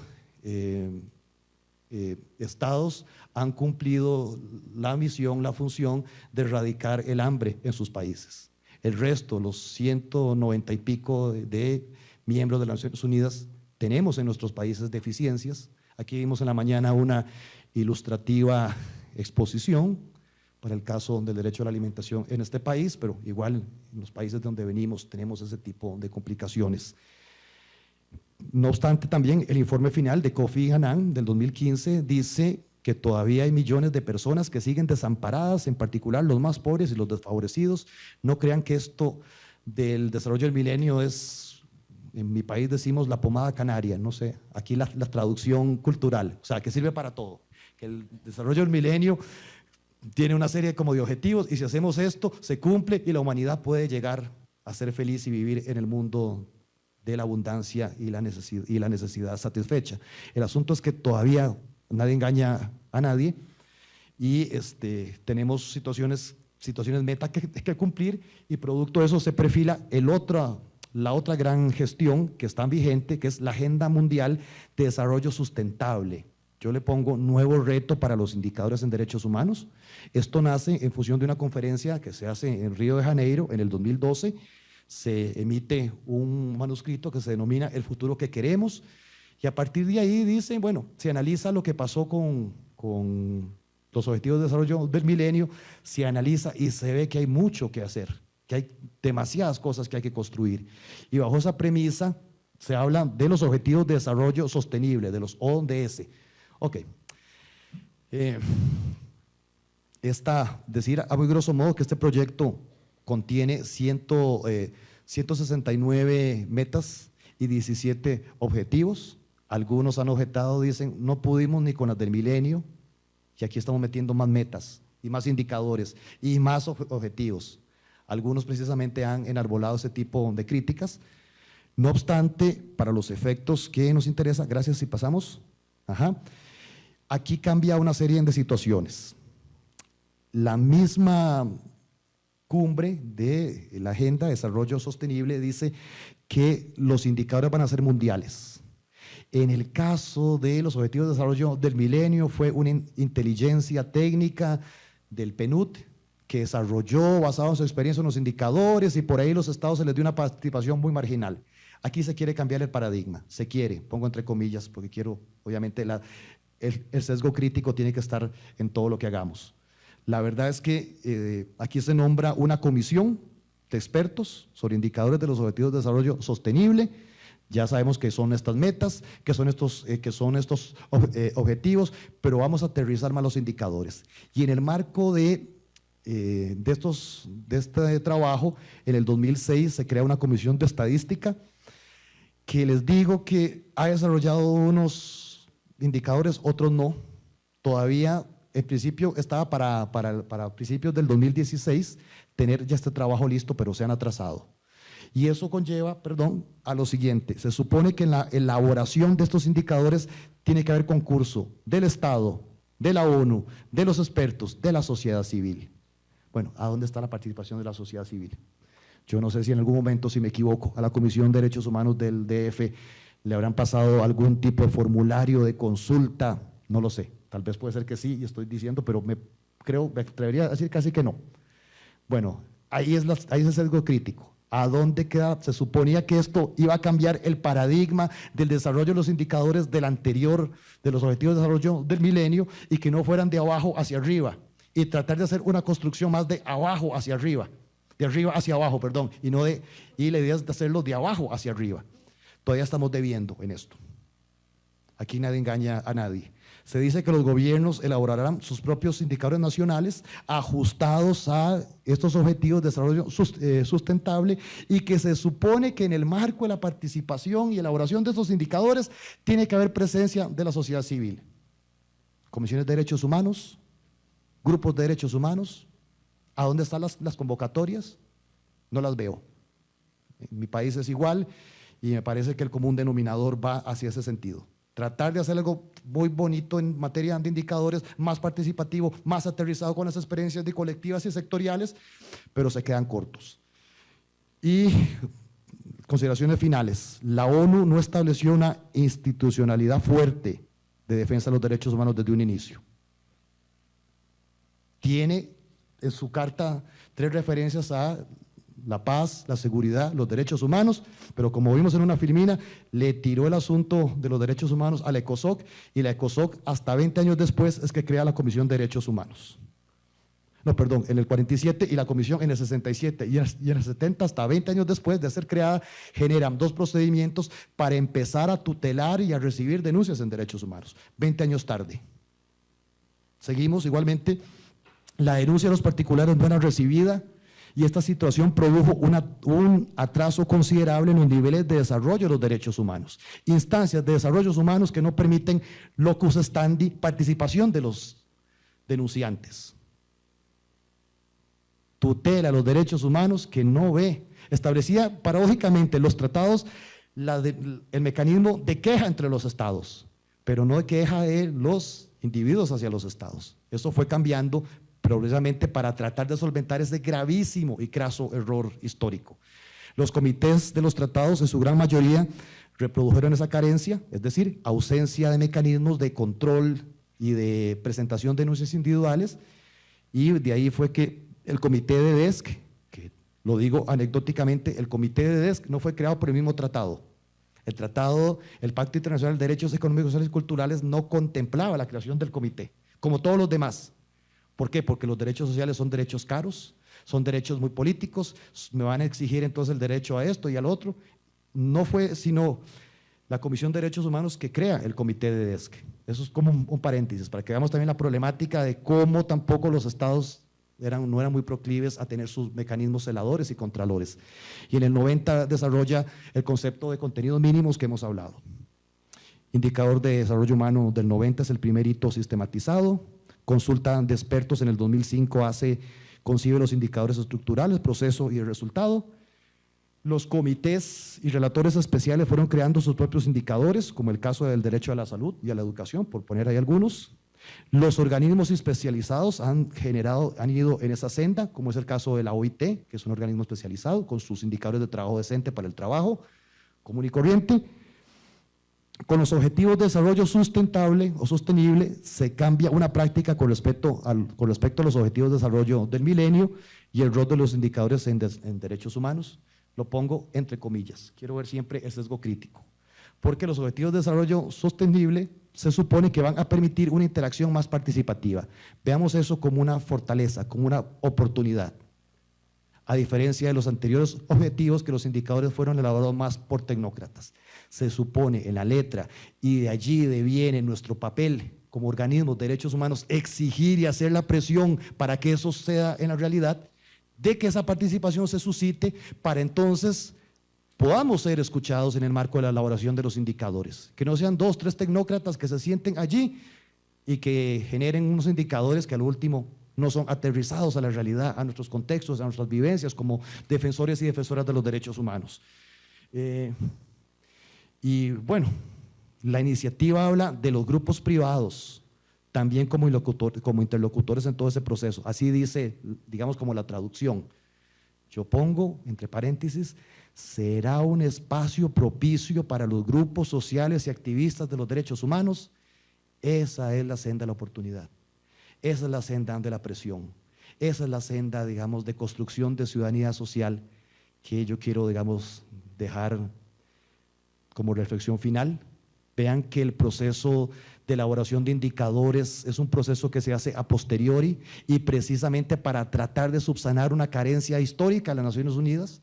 estados han cumplido la misión, la función de erradicar el hambre en sus países. El resto, los 190 y pico de miembros de las Naciones Unidas, tenemos en nuestros países deficiencias. Aquí vimos en la mañana una ilustrativa exposición para el caso del derecho a la alimentación en este país, pero igual en los países de donde venimos tenemos ese tipo de complicaciones. No obstante, también el informe final de Kofi Annan del 2015 dice que todavía hay millones de personas que siguen desamparadas, en particular los más pobres y los desfavorecidos. No crean que esto del desarrollo del milenio es, en mi país decimos la pomada canaria, no sé, aquí la traducción cultural, o sea, que sirve para todo. Que el desarrollo del milenio tiene una serie como de objetivos y si hacemos esto, se cumple y la humanidad puede llegar a ser feliz y vivir en el mundo de la abundancia y la necesidad satisfecha. El asunto es que todavía nadie engaña a nadie y tenemos situaciones meta que cumplir y producto de eso se perfila la otra gran gestión que está vigente, que es la Agenda Mundial de Desarrollo Sustentable. Yo le pongo nuevo reto para los indicadores en derechos humanos. Esto nace en función de una conferencia que se hace en Río de Janeiro en el 2012. Se emite un manuscrito que se denomina El futuro que queremos y a partir de ahí dicen, bueno, se analiza lo que pasó con los objetivos de desarrollo del milenio, se analiza y se ve que hay mucho que hacer, que hay demasiadas cosas que hay que construir. Y bajo esa premisa se habla de los objetivos de desarrollo sostenible, de los ODS. Ok. Decir a muy grosso modo que este proyecto contiene 169 metas y 17 objetivos. Algunos han objetado, dicen, no pudimos ni con las del milenio, y aquí estamos metiendo más metas y más indicadores y más objetivos. Algunos precisamente han enarbolado ese tipo de críticas. No obstante, para los efectos que nos interesa, gracias si pasamos, aquí cambia una serie de situaciones. La misma cumbre de la Agenda de Desarrollo Sostenible dice que los indicadores van a ser mundiales. En el caso de los Objetivos de Desarrollo del Milenio fue una inteligencia técnica del PNUD que desarrolló, basado en su experiencia en los indicadores, y por ahí los estados se les dio una participación muy marginal. Aquí se quiere cambiar el paradigma, se quiere, pongo entre comillas, porque quiero, obviamente, el sesgo crítico tiene que estar en todo lo que hagamos. La verdad es que aquí se nombra una comisión de expertos sobre indicadores de los Objetivos de Desarrollo Sostenible. Ya sabemos que son estas metas, que son estos objetivos, pero vamos a aterrizar más los indicadores. Y en el marco de este trabajo, en el 2006 se crea una comisión de estadística que les digo que ha desarrollado unos indicadores, otros no. Todavía, en principio, estaba para principios del 2016 tener ya este trabajo listo, pero se han atrasado. Y eso conlleva, a lo siguiente. Se supone que en la elaboración de estos indicadores tiene que haber concurso del Estado, de la ONU, de los expertos, de la sociedad civil. Bueno, ¿a dónde está la participación de la sociedad civil? Yo no sé si en algún momento, si me equivoco, a la Comisión de Derechos Humanos del DF le habrán pasado algún tipo de formulario de consulta, no lo sé. Tal vez puede ser que sí, y estoy diciendo, pero me atrevería a decir casi que no. Bueno, ahí es el sesgo crítico. ¿A dónde queda? Se suponía que esto iba a cambiar el paradigma del desarrollo de los indicadores del anterior, de los objetivos de desarrollo del milenio, y que no fueran de abajo hacia arriba, y tratar de hacer una construcción más de abajo hacia arriba, de arriba hacia abajo, y la idea es de hacerlo de abajo hacia arriba. Todavía estamos debiendo en esto. Aquí nadie engaña a nadie. Se dice que los gobiernos elaborarán sus propios indicadores nacionales ajustados a estos objetivos de desarrollo sustentable y que se supone que en el marco de la participación y elaboración de estos indicadores tiene que haber presencia de la sociedad civil. Comisiones de derechos humanos, grupos de derechos humanos. ¿A dónde están las convocatorias? No las veo. En mi país es igual y me parece que el común denominador va hacia ese sentido. Tratar de hacer algo muy bonito en materia de indicadores, más participativo, más aterrizado con las experiencias de colectivas y sectoriales, pero se quedan cortos. Y consideraciones finales. La ONU no estableció una institucionalidad fuerte de defensa de los derechos humanos desde un inicio. Tiene en su carta 3 referencias a la paz, la seguridad, los derechos humanos, pero como vimos en una filmina, le tiró el asunto de los derechos humanos a la ECOSOC, y la ECOSOC hasta 20 años después es que crea la Comisión de Derechos Humanos. No, perdón, en el 47 y la Comisión en el 67, y en el 70, hasta 20 años después de ser creada, generan 2 procedimientos para empezar a tutelar y a recibir denuncias en derechos humanos. 20 años tarde. Seguimos igualmente. La denuncia de los particulares no era recibida y esta situación produjo un atraso considerable en los niveles de desarrollo de los derechos humanos. Instancias de desarrollos humanos que no permiten locus standi, participación de los denunciantes. Tutela los derechos humanos que no ve. Establecía paradójicamente los tratados el mecanismo de queja entre los estados, pero no de queja de los individuos hacia los estados. Eso fue cambiando progresivamente para tratar de solventar ese gravísimo y craso error histórico. Los comités de los tratados en su gran mayoría reprodujeron esa carencia, es decir, ausencia de mecanismos de control y de presentación de denuncias individuales, y de ahí fue que el comité de DESC, que lo digo anecdóticamente, el comité de DESC no fue creado por el mismo tratado. El tratado, el Pacto Internacional de Derechos Económicos, Sociales y Culturales no contemplaba la creación del comité, como todos los demás. ¿Por qué? Porque los derechos sociales son derechos caros, son derechos muy políticos, me van a exigir entonces el derecho a esto y al otro. No fue sino la Comisión de Derechos Humanos que crea el comité de DESC. Eso es como un paréntesis, para que veamos también la problemática de cómo tampoco los estados no eran muy proclives a tener sus mecanismos celadores y contralores. Y en el 90 desarrolla el concepto de contenidos mínimos que hemos hablado. Indicador de desarrollo humano del 90 es el primer hito sistematizado. Consulta de expertos en el 2005 concibe los indicadores estructurales, proceso y el resultado. Los comités y relatores especiales fueron creando sus propios indicadores, como el caso del derecho a la salud y a la educación, por poner ahí algunos. Los organismos especializados han ido en esa senda, como es el caso de la OIT, que es un organismo especializado, con sus indicadores de trabajo decente para el trabajo común y corriente. Con los objetivos de desarrollo sustentable o sostenible se cambia una práctica con respecto a los objetivos de desarrollo del milenio y el rol de los indicadores en derechos humanos. Lo pongo entre comillas, quiero ver siempre el sesgo crítico, porque los objetivos de desarrollo sostenible se supone que van a permitir una interacción más participativa. Veamos eso como una fortaleza, como una oportunidad, a diferencia de los anteriores objetivos que los indicadores fueron elaborados más por tecnócratas. Se supone en la letra, y de allí deviene nuestro papel como organismos de derechos humanos, exigir y hacer la presión para que eso sea en la realidad, de que esa participación se suscite para entonces podamos ser escuchados en el marco de la elaboración de los indicadores. Que no sean 2, 3 tecnócratas que se sienten allí y que generen unos indicadores que al último no son aterrizados a la realidad, a nuestros contextos, a nuestras vivencias como defensores y defensoras de los derechos humanos. Y bueno, la iniciativa habla de los grupos privados, también como interlocutores en todo ese proceso. Así dice, digamos, como la traducción. Yo pongo, entre paréntesis, será un espacio propicio para los grupos sociales y activistas de los derechos humanos. Esa es la senda de la oportunidad. Esa es la senda de la presión. Esa es la senda, digamos, de construcción de ciudadanía social que yo quiero, digamos, dejar como reflexión final. Vean que el proceso de elaboración de indicadores es un proceso que se hace a posteriori y precisamente para tratar de subsanar una carencia histórica de las Naciones Unidas.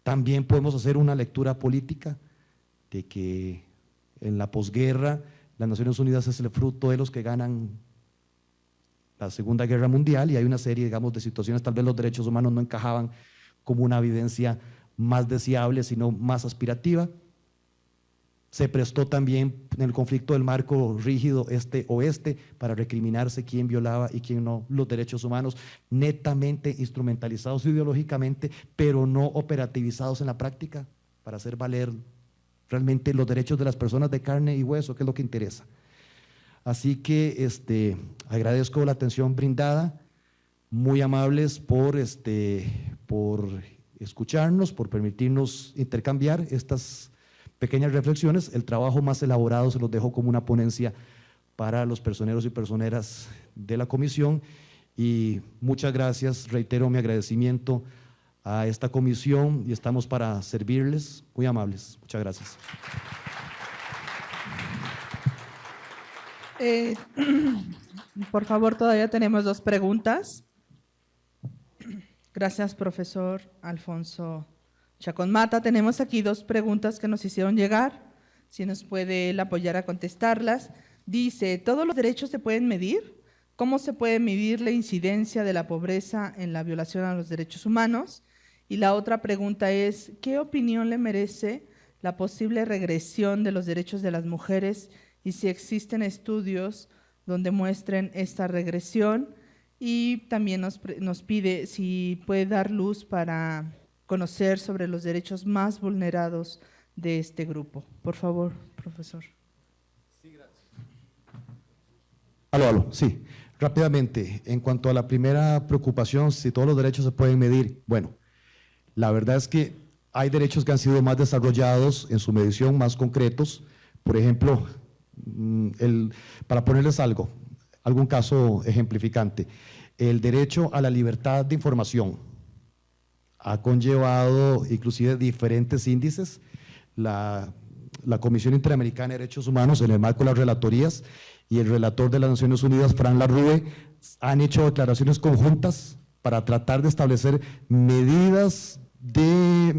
También podemos hacer una lectura política de que en la posguerra las Naciones Unidas es el fruto de los que ganan la Segunda Guerra Mundial y hay una serie, digamos, de situaciones, tal vez los derechos humanos no encajaban como una vivencia más deseable, sino más aspirativa. Se prestó también en el conflicto del marco rígido este-oeste para recriminarse quién violaba y quién no los derechos humanos, netamente instrumentalizados ideológicamente, pero no operativizados en la práctica para hacer valer realmente los derechos de las personas de carne y hueso, que es lo que interesa. Así que agradezco la atención brindada, muy amables por escucharnos, por permitirnos intercambiar estas pequeñas reflexiones. El trabajo más elaborado se los dejo como una ponencia para los personeros y personeras de la comisión y muchas gracias, reitero mi agradecimiento a esta comisión y estamos para servirles, muy amables, muchas gracias. Por favor, todavía tenemos 2 preguntas. Gracias, profesor Alfonso Chacón Mata. Tenemos aquí 2 preguntas que nos hicieron llegar, si nos puede él apoyar a contestarlas. Dice, ¿todos los derechos se pueden medir? ¿Cómo se puede medir la incidencia de la pobreza en la violación a los derechos humanos? Y la otra pregunta es, ¿qué opinión le merece la posible regresión de los derechos de las mujeres y si existen estudios donde muestren esta regresión? Y también nos pide si puede dar luz para conocer sobre los derechos más vulnerados de este grupo. Por favor, profesor. Aló, sí. Rápidamente, en cuanto a la primera preocupación, si todos los derechos se pueden medir, bueno, la verdad es que hay derechos que han sido más desarrollados en su medición, más concretos. Por ejemplo, para ponerles algún caso ejemplificante, el derecho a la libertad de información ha conllevado inclusive diferentes índices. La Comisión Interamericana de Derechos Humanos, en el marco de las relatorías, y el relator de las Naciones Unidas, Fran Larrue, han hecho declaraciones conjuntas para tratar de establecer medidas de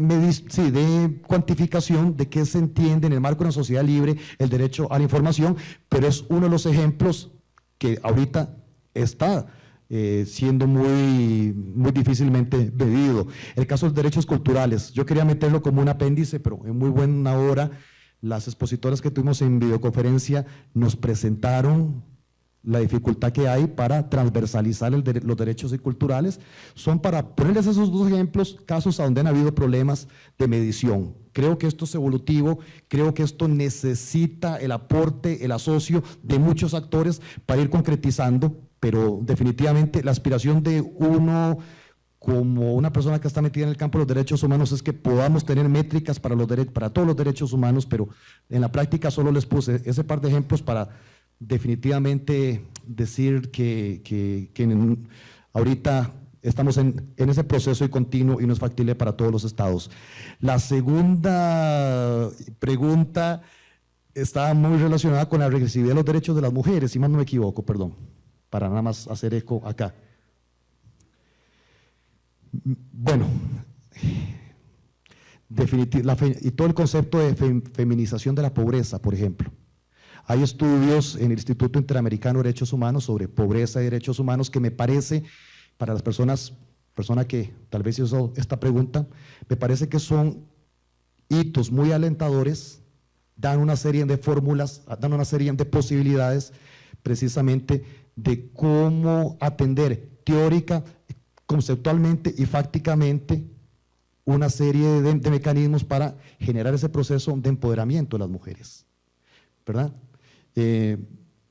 cuantificación de qué se entiende en el marco de una sociedad libre el derecho a la información, pero es uno de los ejemplos que ahorita está siendo muy difícilmente medido. El caso de los derechos culturales, yo quería meterlo como un apéndice, pero en muy buena hora las expositoras que tuvimos en videoconferencia nos presentaron la dificultad que hay para transversalizar los derechos culturales. Son, para ponerles esos dos ejemplos, casos a donde han habido problemas de medición. Creo que esto es evolutivo, creo que esto necesita el aporte, el asocio de muchos actores para ir concretizando, pero definitivamente la aspiración de uno como una persona que está metida en el campo de los derechos humanos es que podamos tener métricas para todos los derechos humanos, pero en la práctica solo les puse ese par de ejemplos para definitivamente decir que ahorita estamos en ese proceso y continuo y no es factible para todos los estados. La segunda pregunta está muy relacionada con la regresividad de los derechos de las mujeres, si más no me equivoco, perdón, para nada más hacer eco acá. Bueno, y todo el concepto de feminización de la pobreza, por ejemplo. Hay estudios en el Instituto Interamericano de Derechos Humanos sobre pobreza y derechos humanos que me parece, para las persona que tal vez hizo esta pregunta, me parece que son hitos muy alentadores, dan una serie de fórmulas, dan una serie de posibilidades precisamente de cómo atender teórica, conceptualmente y fácticamente una serie de mecanismos para generar ese proceso de empoderamiento de las mujeres, ¿verdad?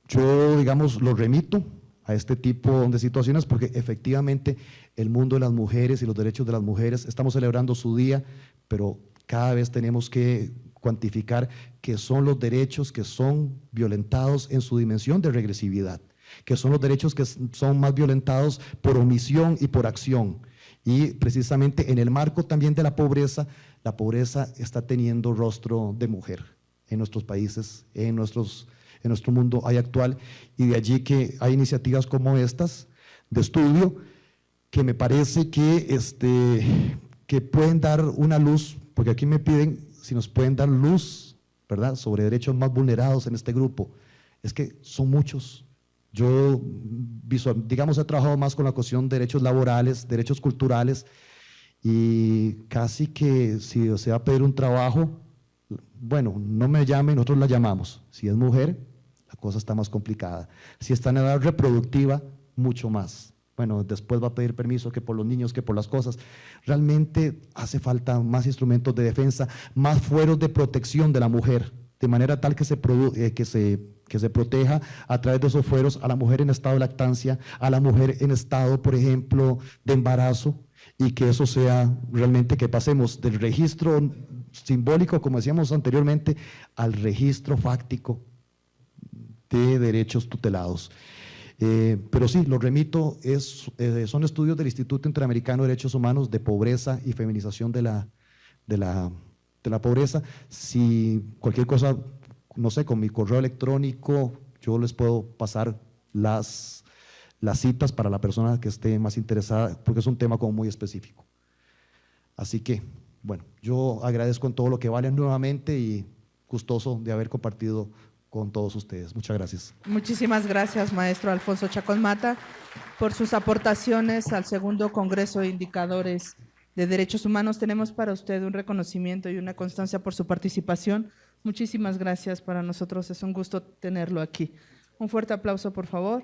Yo, digamos, lo remito a este tipo de situaciones porque efectivamente el mundo de las mujeres y los derechos de las mujeres, estamos celebrando su día, pero cada vez tenemos que cuantificar qué son los derechos que son violentados en su dimensión de regresividad, que son los derechos que son más violentados por omisión y por acción. Y precisamente en el marco también de la pobreza está teniendo rostro de mujer en nuestros países, en nuestro mundo actual, y de allí que hay iniciativas como estas de estudio que me parece que pueden dar una luz, porque aquí me piden si nos pueden dar luz, ¿verdad?, sobre derechos más vulnerados en este grupo. Es que son muchos. Yo, digamos, he trabajado más con la cuestión de derechos laborales, derechos culturales, y casi que si se va a pedir un trabajo, bueno, no me llamen, nosotros la llamamos. Si es mujer, la cosa está más complicada. Si está en edad reproductiva, mucho más. Bueno, después va a pedir permiso que por los niños, que por las cosas. Realmente hace falta más instrumentos de defensa, más fueros de protección de la mujer, de manera tal que se proteja a través de esos fueros a la mujer en estado de lactancia, a la mujer en estado, por ejemplo, de embarazo, y que eso sea realmente que pasemos del registro simbólico, como decíamos anteriormente, al registro fáctico de derechos tutelados. Pero sí, lo remito, son estudios del Instituto Interamericano de Derechos Humanos de pobreza y feminización de la pobreza. Si cualquier cosa, no sé, con mi correo electrónico, yo les puedo pasar las citas para la persona que esté más interesada, porque es un tema como muy específico. Así que, bueno, yo agradezco en todo lo que vale nuevamente y gustoso de haber compartido con todos ustedes. Muchas gracias. Muchísimas gracias, maestro Alfonso Chacón Mata, por sus aportaciones al segundo Congreso de Indicadores de Derechos Humanos. Tenemos para usted un reconocimiento y una constancia por su participación. Muchísimas gracias, para nosotros es un gusto tenerlo aquí. Un fuerte aplauso, por favor.